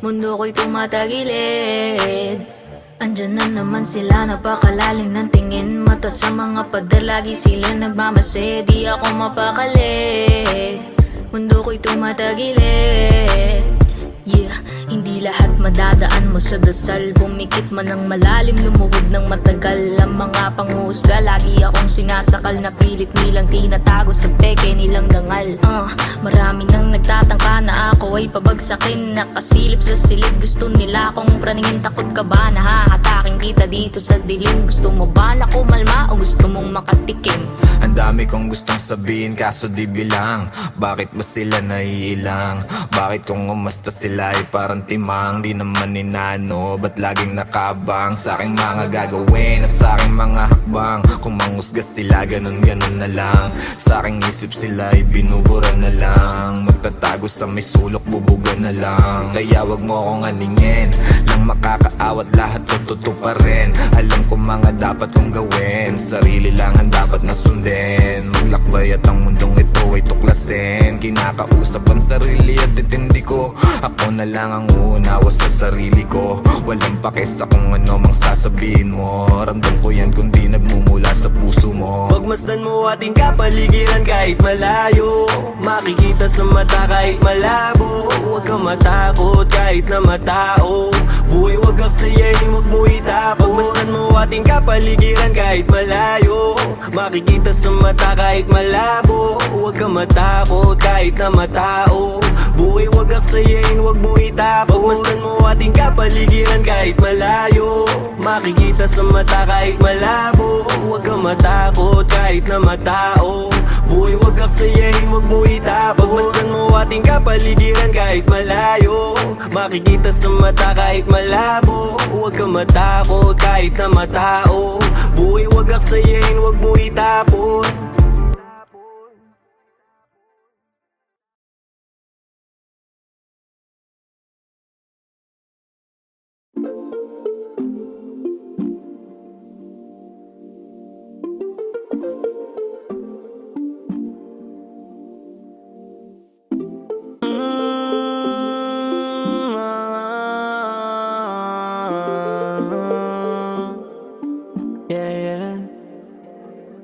mundo ko'y tumatagilid. Andiyan na naman sila, napakalalim ng tingin. Mata sa mga pader, lagi sila nagmamase. Di ako mapakali, mundo ko'y tumatagilid. Yeah, hindi lahat madadaan mo sa dasal. Pumikit man ng malalim, lumuhod ng matagal. Ang mga panghusga, lagi akong sinasakal. Na pilit nilang tinatago sa peke nilang dangal. Marami nang nagtatangka na ako ay pabagsakin. Nakasilip sa silid, gusto nila akong praningin. Takot ka ba na hahatakin kita dito sa dilim? Gusto mo ba na kumalma o gusto mong makatikim? Ang dami kong gustong sabihin kaso di bilang. Bakit ba sila naiilang? Bakit kung umasta sila ay parang timang? Di naman inano, ba't laging nakabang sa aking mga gagawin at sa aking mga hakbang? Kung manghusga sila, ganun-ganun na lang. Sa aking isip sila ay binubura na lang. Magtatago sa may sulok, bubuga na lang. Kaya wag mo akong aningin, lang makakaawat lahat ko tutuparin. Alam ko mga dapat kong gawin, sarili lang ang dapat na sundin. Maglakbay at ang mundong ito ay tuklasin. Kinakausap ang sarili at intindi ko, ako na lang ang uunawa sa sarili ko. Walang pake sa kung ano mang sasabihin mo. Ramdam ko yan kung di nagmumula sa puso mo. Pagmasdan mo ating kapaligiran kahit malayo, makikita sa mata kahit malabo. Huwag kang matakot kahit na matao, buhay wag aksayain, wag mo itapon. Pagmasdan mo ating kapaligiran kahit malayo, makikita sa mata kahit malabo. Huwag kang matakot kahit na matao, buhay wag aksayain, wag mo itapon. Pagmasdan mo ating kapaligiran kahit malayo, makikita sa mata kahit malabo. Huwag kang matakot kahit na matao, buhay wag aksayain, wag mo itapon. Pagmasdan mo ating kapaligiran kahit malayo, makikita sa mata kahit malabo. Huwag kang matakot kahit na matao, buhay wag aksayain, wag mo itapon.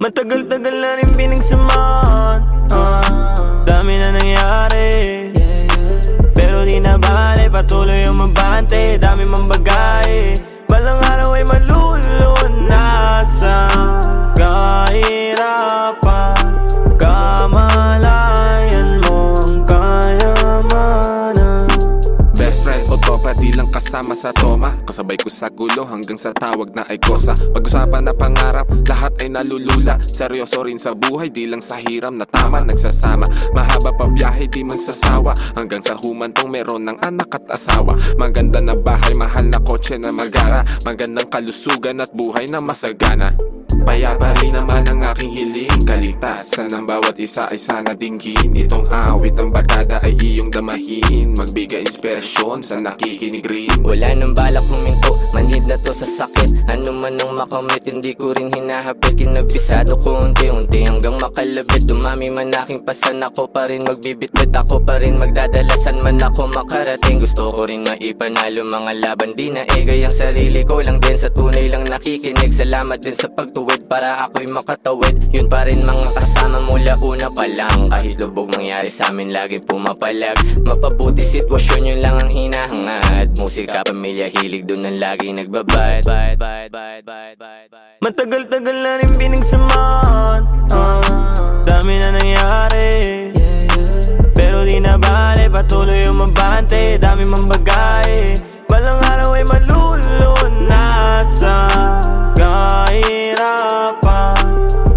Matagal-tagal na rin pinagsamahan, dami na nangyari, pero di na bale, patuloy ang mabante. Dami mang bagay, balang araw ay malulunasan. Kahirapan, kamalayan mo ang kayamanan. Best friend o topa, di lang kasama sa toma. Kasabay ko sa gulo hanggang sa tawag na ay kosa. Pag-usapan na pangarap, lahat ay nalulula. Seryoso rin sa buhay, di lang sa hiram na tama nagsasama. Mahaba pa biyahe, di magsasawa, hanggang sa humantong meron ng anak at asawa. Maganda na bahay, mahal na kotse na magara, magandang kalusugan at buhay na masagana. Payapa rin naman ang aking hiling. Kaligtasan ng bawat isa ay sana dinggin. Itong awit ng barkada ay iyong damahin. Magbigay inspirasyon sa nakikinig rin. Wala nang balak huminto, manhid na to sa sakit. Ano man ang makamit, hindi ko rin hinahapit. Kinabisado ko unti-unti hanggang makalabit. Dumami man aking pasan, ako pa rin magbibitbit. Ako pa rin magdadalasan man ako makarating. Gusto ko rin maipanalo mga laban, di na egay ang sarili ko lang din. Sa tunay lang nakikinig, salamat din sa pagtuwid para ako'y makatawid. Yun pa rin mga kasama mula una pa lang. Kahit lubog mangyari sa amin, laging pumapalag. Mapabuti sitwasyon, yun lang ang hinahangad. Musika, pamilya, hilig, dun ang laging nagbabad. Matagal-tagal na rin pinagsamahan, dami na nangyari, pero di na bale, patuloy umabante. Dami mang bagay, balang araw ay malulunasan. Kahirapan,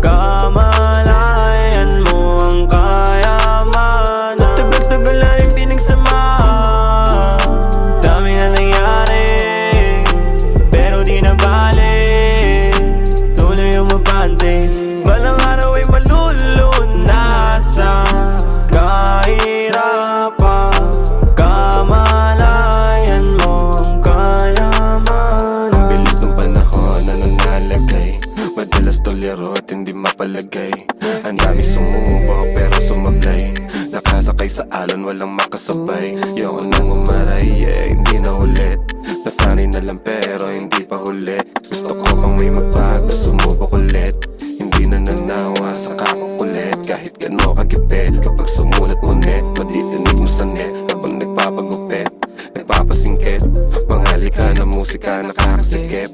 kamalayan mo ang kayamanan. Matagal-tagal na rin pinagsamahan, dami na nangyari, pero di na bale, tuloy umabante. Balang araw ay malulunasan. Kahirapan, kamalayan mo ang kayamanan. Ang bilis ng panahon na nanalagay, madalas tolero at hindi mapalagay. Ang dami sumubo pero sumablay, nakasakay sa alon walang makasabay. Yoko nang umaray, hindi na ulit. Nasanay na lang pero hindi pa huli. Gusto ko pang may magbago, sumubok ulit. Hindi na nanawa sa kakukulit. Kahit gano kagipit, kapag sumulat mo net, matitinig mo sa net habang nagpapagupit, nagpapasingkit. Mga lika na musika nakakasikip.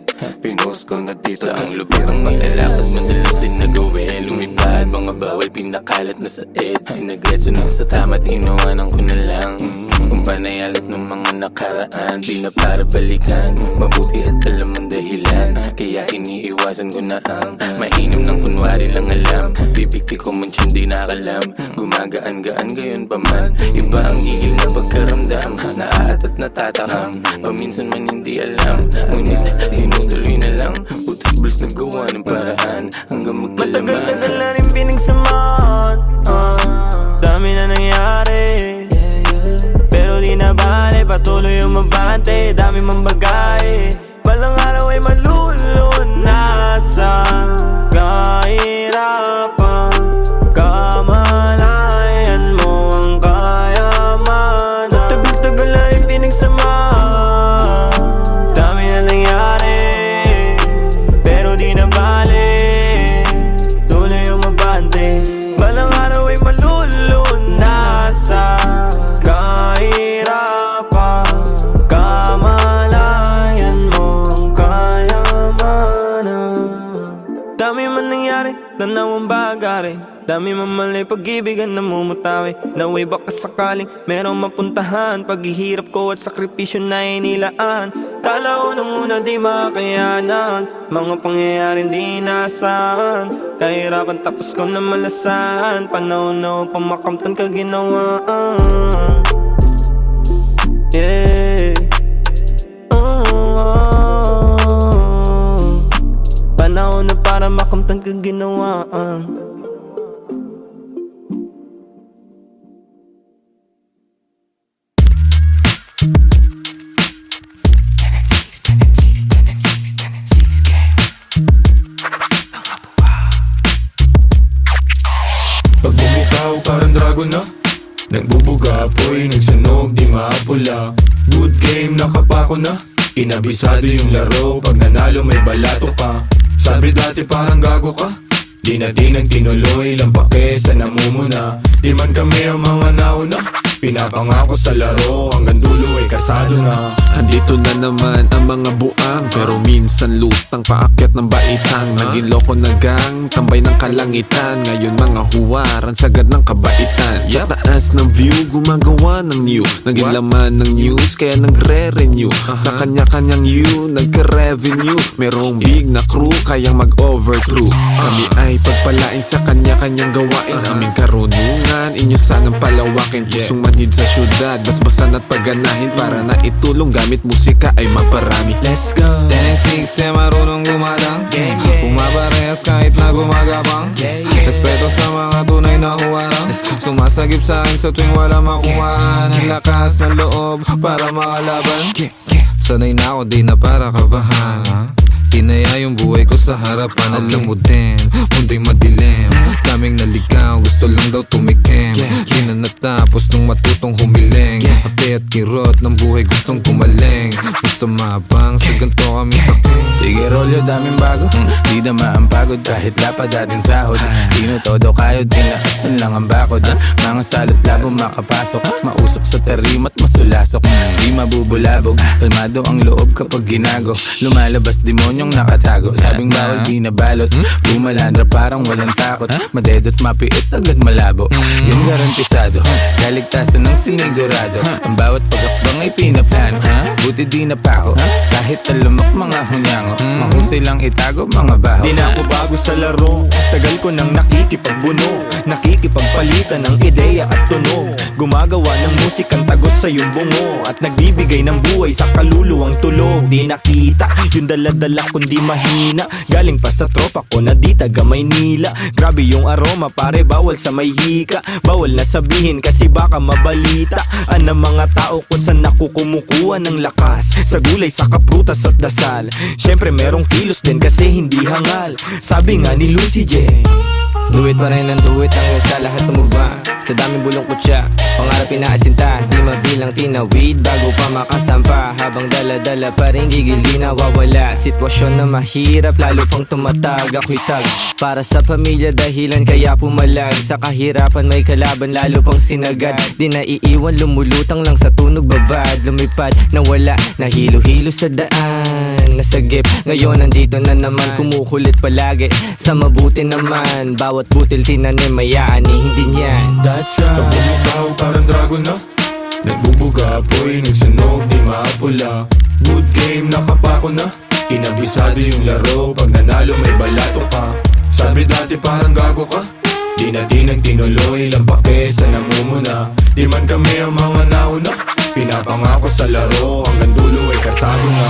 Pinost ko na dito Ang lupit ang malalakad, madalas din nagawin. Lumipad, mga bawal pinakalat na sa ed. Sinagreso na sa tama, tinawanan ko na lang. Kung panayalat ng mga nakaraan, di na para balikan. Mabuti at alam ang dahilan, kaya iniiwasan ko na ang mainam ng kunwari lang alam. Bibigti ko man siya di nakalam, gumagaan-gaan gayon pa man. Iba ang igil na pagkaramdam, naaat at natatakam. Paminsan man hindi alam, ngunit tinutuloy na lang. Utos-buls na gawa ng paraan hanggang magkalaman. Matagal-tagal na rin pinagsamahan, dami na nangyari, pero di na bale, patuloy umabante. Dami mang bagay, balang araw ay malulunasan. Kahirapan, kamalayan mo ang kayamanan. Matagal-tagal na rin pinagsamahan, dami na nangyari, pero di na bale, tuloy umabante. Balang araw ay malulunasan. Kahirapan, kamalayan mo ang kayamanan. Dami man nangyari, tanawang bagari, dami man mali, pag-ibigan na mumutawi. Naway baka sakaling merong mapuntahan, paghihirap ko at sakripisyo na inilaan. Kala ko nung una di makayanan, mga pangyayaring di inaasahan. Kahirapan tapos ko na malasan, panahon na upang makamtan kaginawaan. Yeah. Panahon na para makamtan kaginawaan. Pag bumitaw parang dragon na, nagbubuga apoy, nagsunog di maapula. Good game, nakapako na, inabisado yung laro. Pag nanalo may balato ka, sabi dati parang gago ka. Di na tinuloy, lampake sa namumuna. Di man kami ang mga nauna, pinapangako sa laro, hanggang dulo ay kasado na. Andito na naman ang mga buang, pero minsan lutang paakyat ng baitang. Naging loko na gang, tambay ng kalangitan. Ngayon mga huwaran, sagad ng kabaitan. Sa taas ng view, gumagawa ng new. Naging laman ng news, kaya nagre-renew. Sa kanya-kanyang you, nagka-revenue. Merong big na crew, kayang mag-overcrew. Kami ay pagpalain sa kanya-kanyang gawain. Aming karunungan, inyo sanang palawakin. Pusong manhid sa syudad, basbasan at pagganahin. Para na itulong gamit musika ay maparami. Let's go. 10-6 marunong gumadang, Yeah, yeah. pumaparehas ka Sumikip sa akin sa tuwing wala makuhaan. Ang lakas ng loob para makalaban. Sanay na ako, di na para kabahan. Tinaya yung buhay ko sa harapan. Alam mo din, mundo'y madilim. Daming naligaw, gusto lang daw tumikim. Di na natapos nung matutong humiling. Ape at kirot ng buhay gustong kumaling. Basta mabang, sa ganito kami saking. Sige rolyo, daming bago. Di na ang pagod kahit lapad dating sahod. Di na todo kayod, tinaasan lang ang bakod. Mga salot labo makapasok. Mausok sa tarimat, masulasok. Di mabubulabog, kalmado ang loob kapag ginago. Lumalabas demonyong nakatago. Sabing bawal, di nabalot. Bumalandra parang walang takot. Madedot, mapiit, agad malabo. Yun garantisado, kaligtasan ng sinigurado. Ang bawat pagakbang ay pinaplano. Buti di napako, kahit talamak mga hunyango. Mahusay lang itago, mga baho. Di na ako bago sa laro, tagal ko nang nakikipagbuno. Nakikipagpalitan ng ideya at tunog. Gumagawa ng musikang tagos sa iyong bungo. At nagbibigay ng buhay sa kaluluwang tulog. Di nakita, yung daladala kundi mahina. Galing pa sa tropa ko na di taga Maynila. Grabe yung aroma, pare bawal sa may hika. Bawal na sabihin kasi baka mabalita ang mga tao kung saan ako kumukuha ng lakas. Sa gulay, sa kaprutas at dasal. Syempre merong kilos din kasi hindi hangal. Sabi nga ni Lucy J, Do it pa rin ang do it hanggang sa lahat tumugma. Sa daming bulong kutsa, pangarap inaasinta. Di mabilang tinawid bago pa makasampa. Habang dala-dala pa rin gigil di nawawala. Sitwasyon na mahirap lalo pang tumatag. Ako'y tag para sa pamilya dahilan kaya pumalag. Sa kahirapan may kalaban lalo pang sinagad. Di naiiwan lumulutang lang sa tunog babad. Lumipad na wala, nahilo-hilo sa daan. Nasagip, ngayon nandito na naman. Kumukulit palagi, sa mabuti naman. Bawat butil tinanim may aani, hindi niyan. That's right. Pag bumitaw parang dragon na nagbubuga, apoy, nagsunog, di maapula. Good game, nakapako na. Kinabisado yung laro, pag nanalo may balato ka. Sabi dati parang gago ka. Di na nagtinuloy, lang pake sa namumuna. Di man kami ang mga nauna. Pinapangako sa laro, hanggang dulo ay kasado na.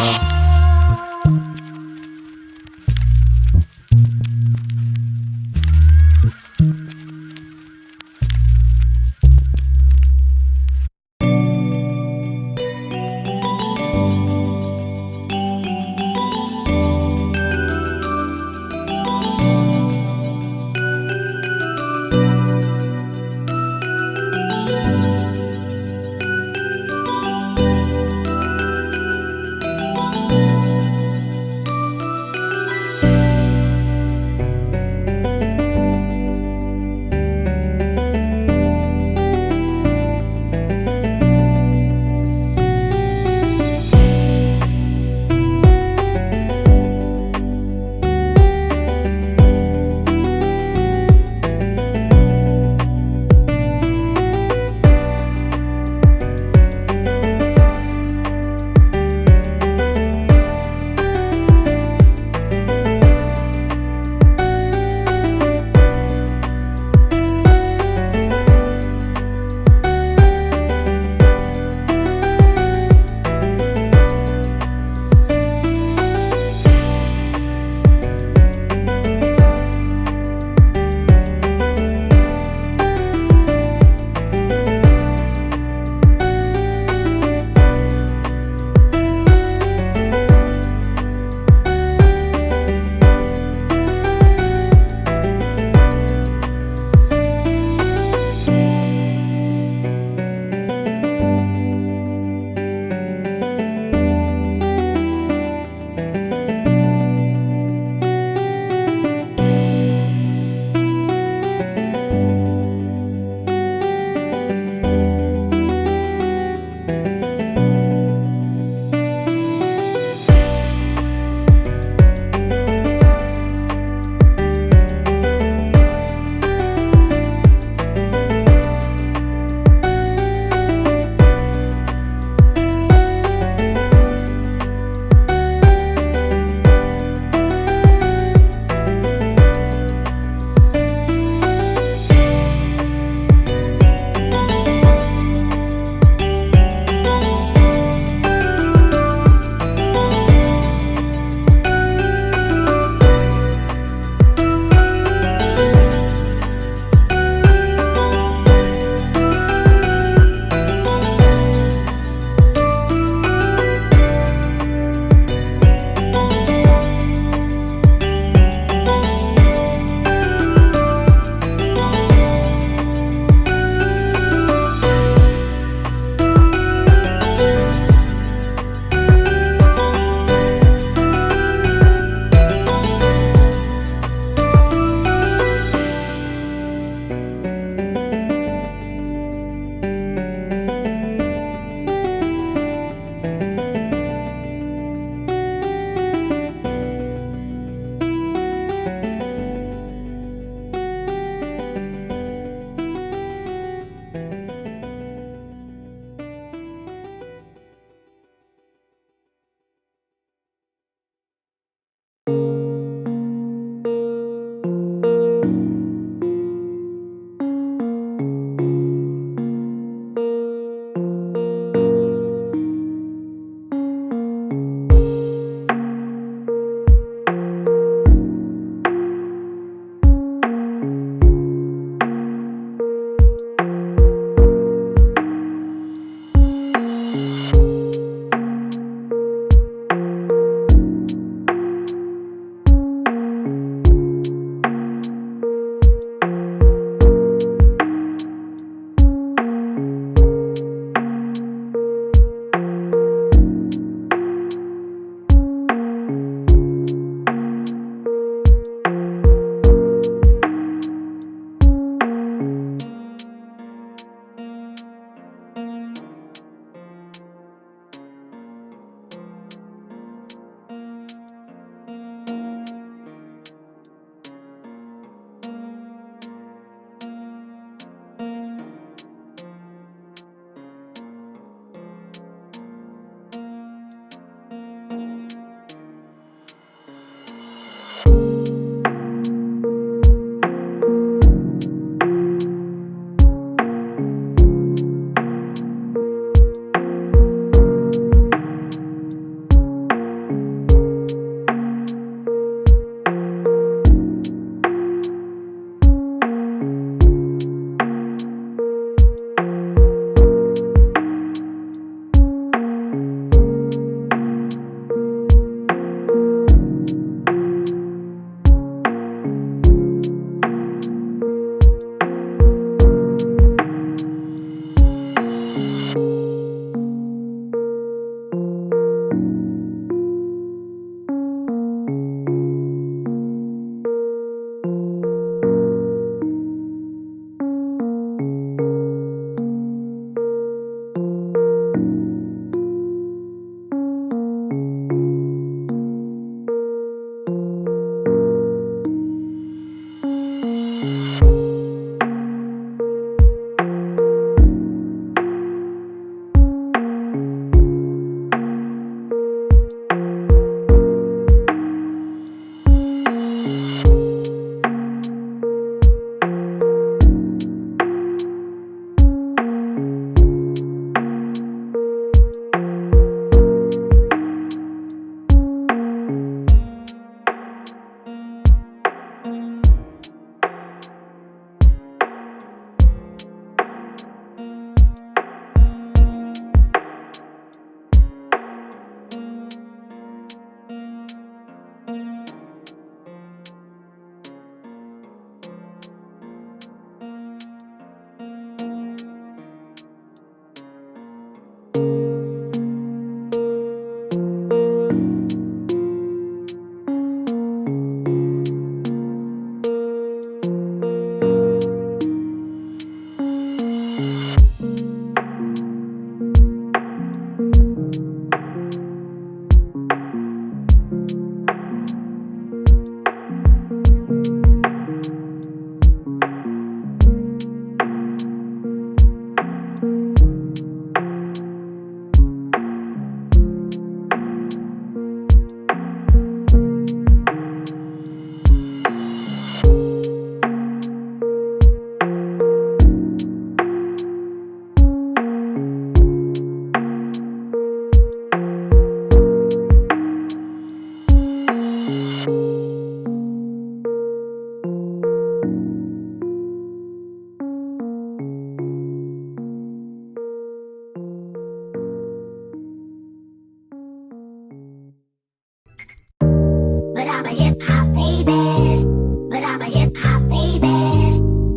I'm a hip hop baby. But I'm a hip hop baby.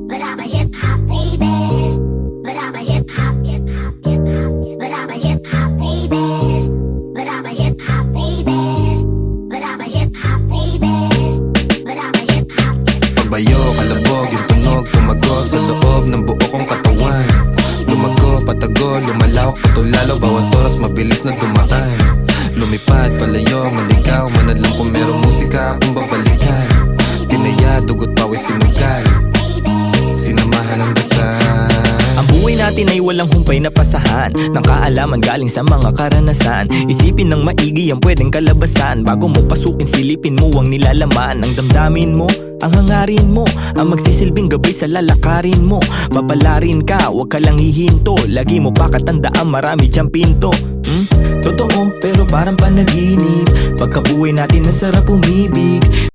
But I'm a hip hop baby. But I'm a hip hop, hip hop, hip hop. But I'm a hip hop baby. But I'm a hip hop baby. But I'm a hip hop baby. But I'm a hip hop. Pagbayo, kalabog, yung tunog tumago sa loob ng buo kong katawan. Lumago, patago, lumalawak, patulalo, bawat oras mabilis na dumaan. Lumipad, palayo, maligaw, manadlang kung merong musika akong babalikan. Tinaya, dugot, pawis, sinugal, sinamahan ng dasal. Ang buhay natin ay walang humpay na pasahan ng kaalaman galing sa mga karanasan. Isipin ng maigi ang pwedeng kalabasan. Bago mo pasukin, silipin mo ang nilalaman. Ang damdamin mo, ang hangarin mo, ang magsisilbing gabay sa lalakarin mo. Papalarin ka, wag ka lang hihinto. Lagi mo pa katandaan, marami diyang pinto. Totoo, pero parang panaginip. Pagkabuhay natin, nasarap umibig.